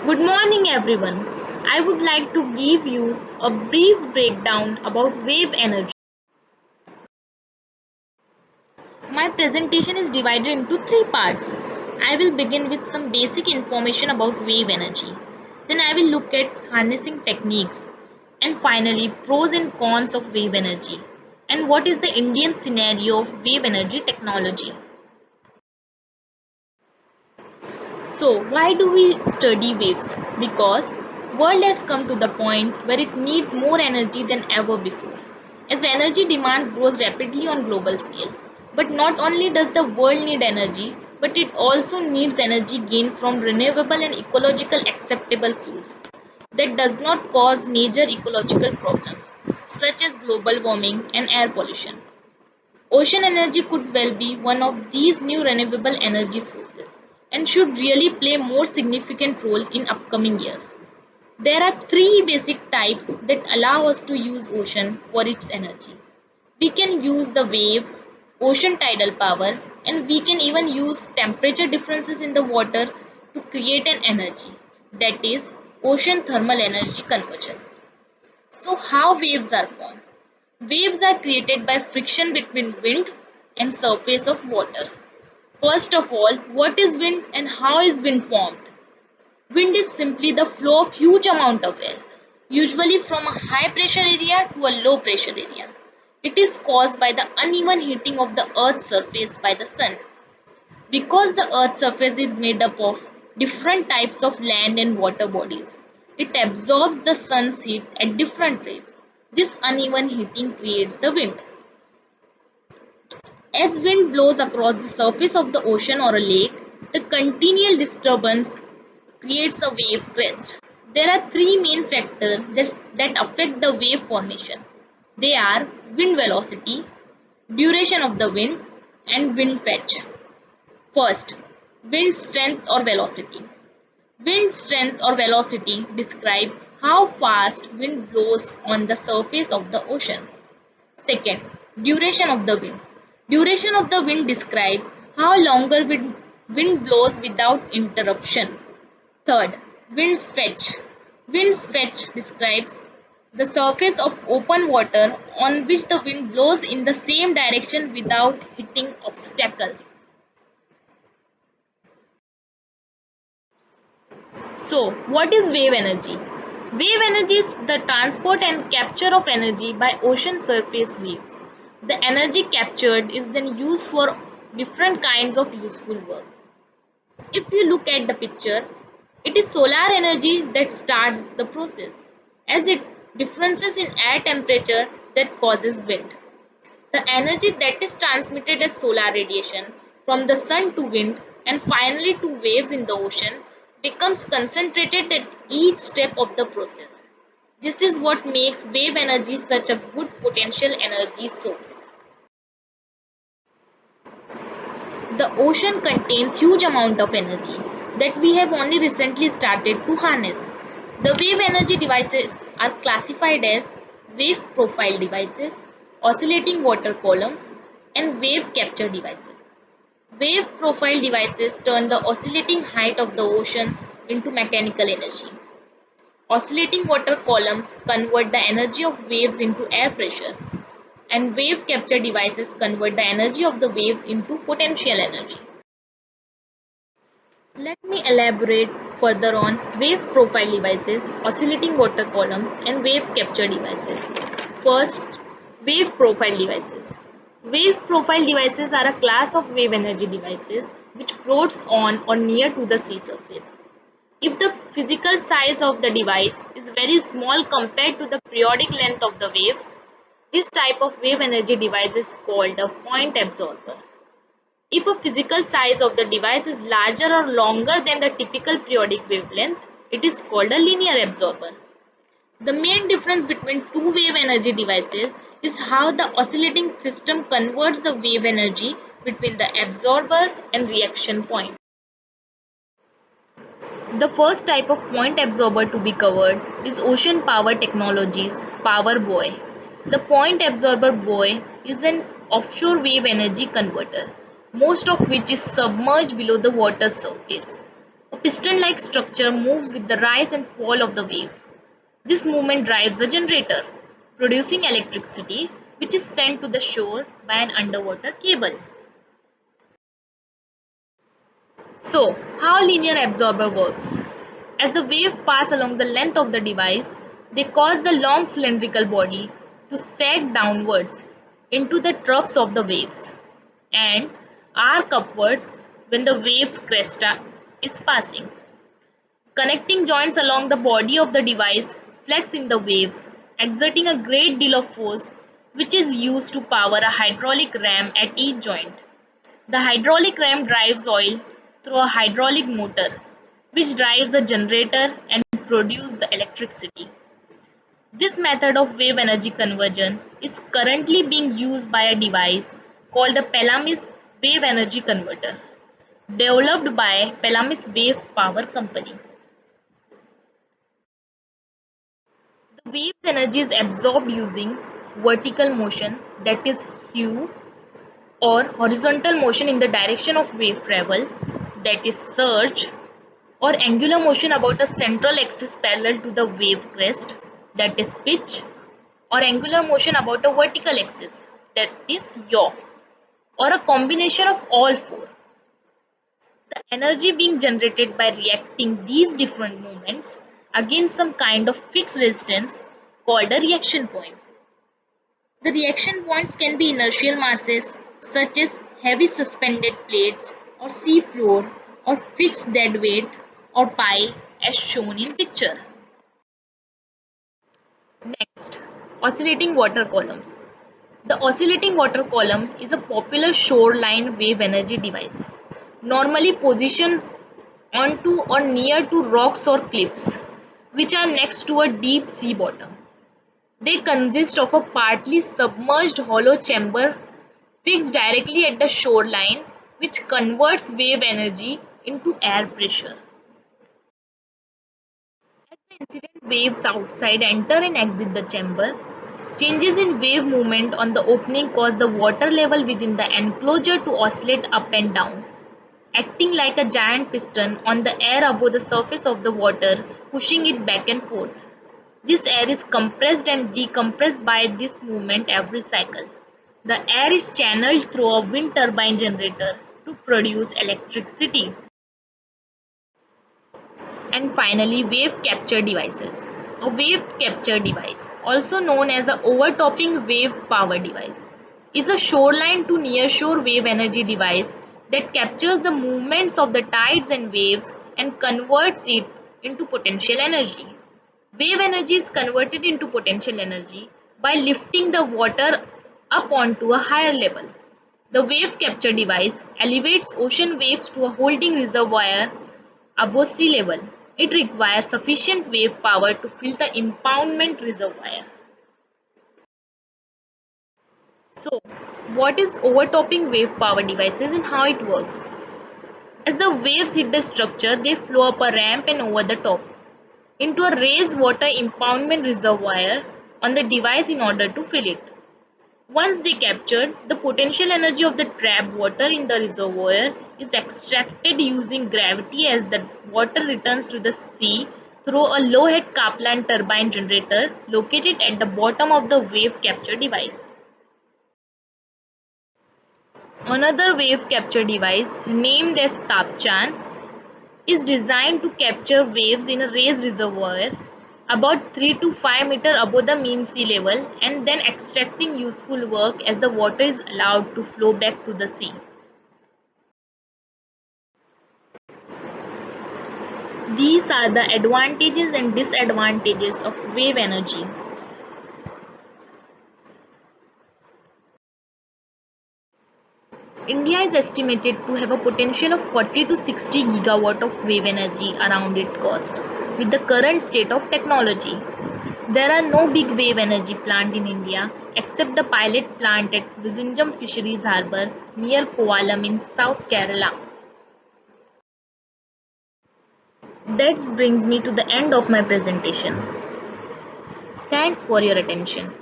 Good morning, everyone. I would like to give you a brief breakdown about wave energy. My presentation is divided into three parts. I will begin with some basic information about wave energy. Then I will look at harnessing techniques. And finally, pros and cons of wave energy. And what is the Indian scenario of wave energy technology. So, why do we study waves? Because world has come to the point where it needs more energy than ever before. As energy demands grows rapidly on global scale. But not only does the world need energy, but it also needs energy gained from renewable and ecological acceptable fuels that does not cause major ecological problems such as global warming and air pollution. Ocean energy could well be one of these new renewable energy sources and should really play a more significant role in upcoming years. There are three basic types that allow us to use ocean for its energy. We can use the waves, ocean tidal power, and we can even use temperature differences in the water to create an energy, that is ocean thermal energy conversion. So how waves are formed? Waves are created by friction between wind and surface of water. First of all, what is wind and how is wind formed? Wind is simply the flow of huge amount of air, usually from a high pressure area to a low pressure area. It is caused by the uneven heating of the earth's surface by the sun. Because the earth's surface is made up of different types of land and water bodies, it absorbs the sun's heat at different rates. This uneven heating creates the wind. As wind blows across the surface of the ocean or a lake, the continual disturbance creates a wave crest. There are three main factors that affect the wave formation. They are wind velocity, duration of the wind, and wind fetch. First, wind strength or velocity. Wind strength or velocity describe how fast wind blows on the surface of the ocean. Second, duration of the wind. Duration of the wind describe how longer wind blows without interruption. Third, wind's fetch. Wind's fetch describes the surface of open water on which the wind blows in the same direction without hitting obstacles. So, what is wave energy? Wave energy is the transport and capture of energy by ocean surface waves. The energy captured is then used for different kinds of useful work. If you look at the picture, it is solar energy that starts the process, as it differences in air temperature that causes wind. The energy that is transmitted as solar radiation from the sun to wind and finally to waves in the ocean becomes concentrated at each step of the process. This is what makes wave energy such a good potential energy source. The ocean contains huge amount of energy that we have only recently started to harness. The wave energy devices are classified as wave profile devices, oscillating water columns, and wave capture devices. Wave profile devices turn the oscillating height of the oceans into mechanical energy. Oscillating water columns convert the energy of waves into air pressure, and wave capture devices convert the energy of the waves into potential energy. Let me elaborate further on wave profile devices, oscillating water columns, and wave capture devices. First, wave profile devices. Wave profile devices are a class of wave energy devices which floats on or near to the sea surface. If the physical size of the device is very small compared to the periodic length of the wave, this type of wave energy device is called a point absorber. If a physical size of the device is larger or longer than the typical periodic wavelength, it is called a linear absorber. The main difference between two wave energy devices is how the oscillating system converts the wave energy between the absorber and reaction point. The first type of point absorber to be covered is Ocean Power Technologies Power Buoy. The point absorber buoy is an offshore wave energy converter, most of which is submerged below the water surface. A A piston-like structure moves with the rise and fall of the wave. This movement drives a generator, producing electricity which is sent to the shore by an underwater cable. So, how linear absorber works? As the wave pass along the length of the device, they cause the long cylindrical body to sag downwards into the troughs of the waves and arc upwards when the wave's cresta is passing. Connecting joints along the body of the device flex in the waves, exerting a great deal of force which is used to power a hydraulic ram at each joint. The hydraulic ram drives oil through a hydraulic motor, which drives a generator and produces the electricity. This method of wave energy conversion is currently being used by a device called the Pelamis Wave Energy Converter, developed by Pelamis Wave Power Company. The wave's energy is absorbed using vertical motion, that is hue, or horizontal motion in the direction of wave travel, that is surge, or angular motion about a central axis parallel to the wave crest, that is pitch, or angular motion about a vertical axis, that is yaw, or a combination of all four. The energy being generated by reacting these different movements against some kind of fixed resistance called a reaction point. The reaction points can be inertial masses such as heavy suspended plates or sea floor, or fixed dead weight or pi as shown in picture. Next, oscillating water columns. The oscillating water column is a popular shoreline wave energy device, normally positioned onto or near to rocks or cliffs, which are next to a deep sea bottom. They consist of a partly submerged hollow chamber fixed directly at the shoreline, which converts wave energy into air pressure. As the incident waves outside enter and exit the chamber, changes in wave movement on the opening cause the water level within the enclosure to oscillate up and down, acting like a giant piston on the air above the surface of the water, pushing it back and forth. This air is compressed and decompressed by this movement every cycle. The air is channeled through a wind turbine generator to produce electricity. And finally, wave capture devices. A wave capture device, also known as an overtopping wave power device, is a shoreline to nearshore wave energy device that captures the movements of the tides and waves and converts it into potential energy. Wave energy is converted into potential energy by lifting the water up onto a higher level. The wave capture device elevates ocean waves to a holding reservoir above sea level. It requires sufficient wave power to fill the impoundment reservoir. So, what is overtopping wave power devices and how it works? As the waves hit the structure, they flow up a ramp and over the top into a raised water impoundment reservoir on the device in order to fill it. Once they captured, the potential energy of the trapped water in the reservoir is extracted using gravity as the water returns to the sea through a low-head Kaplan turbine generator located at the bottom of the wave capture device. Another wave capture device, named as Tapchan, is designed to capture waves in a raised reservoir about 3 to 5 meters above the mean sea level and then extracting useful work as the water is allowed to flow back to the sea. These are the advantages and disadvantages of wave energy. India is estimated to have a potential of 40 to 60 gigawatt of wave energy around its coast with the current state of technology. There are no big wave energy plant in India except the pilot plant at Vizhinjam Fisheries Harbour near Kovalam in South Kerala. That brings me to the end of my presentation. Thanks for your attention.